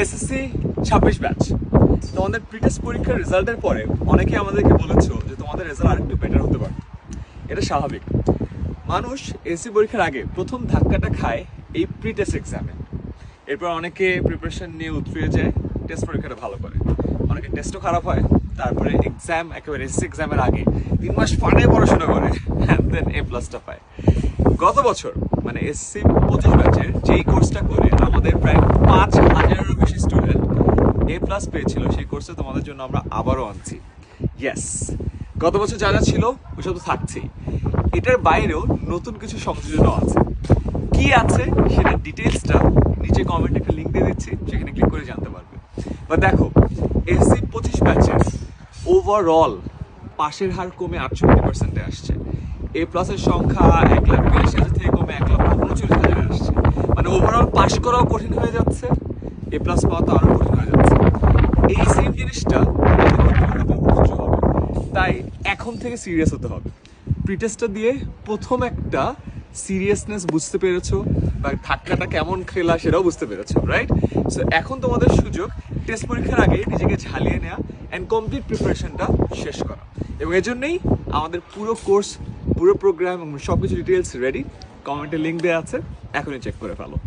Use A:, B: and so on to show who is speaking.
A: SSC 26 batch তোমাদের pretest পরীক্ষার রেজাল্টের পরে অনেকে আমাদেরকে বলেছো যে তোমাদের রেজাল্ট আরেকটু বেটার হতে পারে। এটা স্বাভাবিক। মানুষ এসএসসি পরীক্ষার আগে প্রথম ধাক্কাটা খায় এই প্রিটেস্ট এক্সামে। এরপর অনেকে প্রিপারেশন নিয়ে উতরিয়ে যায়, টেস্ট পরীক্ষাটা ভালো করে, অনেকে টেস্টও খারাপ হয়, তারপরে এক্সাম একেবারে এসএসসি এক্সামের আগে 3 মাস ফানে পড়াশোনা করে অ্যান্ড দেন A+টা পায়। গত বছর মানে এসএসসি 25 ব্যাচের যেই কোর্সটা করে আমাদের প্রায় 5,000-এরও বেশি স্টুডেন্ট A+ পেয়েছিল, সেই কোর্সে তোমাদের জন্য আমরা আবারও আনছি। ইয়েস, গত বছর যা যা ছিল ওইসব তো থাকছেই, এটার বাইরেও নতুন কিছু সংযোজনও আছে। কি আছে সেটার ডিটেলসটা নিচে কমেন্টে একটা লিঙ্ক দিয়ে দিচ্ছি, সেখানে ক্লিক করে জানতে পারবে। বা দেখো, এসএসসি 25 ব্যাচের ওভারঅল পাশের হার কমে 68%-এ আসছে। A+-এর সংখ্যা 1,82,000 থেকে কমে 1,39,000 আসছে। মানে ওভারঅল পাস করাও কঠিন হয়ে যাচ্ছে, A+ পাওয়া তো আরো কঠিন হয়ে যাচ্ছে। এই সেম জিনিসটা হবে, তাই এখন থেকে সিরিয়াস হতে হবে। প্রিটেস্টটা দিয়ে প্রথম একটা সিরিয়াসনেস বুঝতে পেরেছো, বা ধাক্কাটা কেমন খেলা সেটাও বুঝতে পেরেছো, রাইট? সো এখন তোমাদের সুযোগ টেস্ট পরীক্ষার আগে নিজেকে ঝালিয়ে নেওয়া অ্যান্ড কমপ্লিট প্রিপারেশনটা শেষ করা। এবং এজন্যই আমাদের পুরো কোর্স, পুরো প্রোগ্রাম এবং সব কিছু ডিটেলস রেডি, কমেন্টে লিঙ্ক দেওয়া আছে, এখনই চেক করে ফেলো।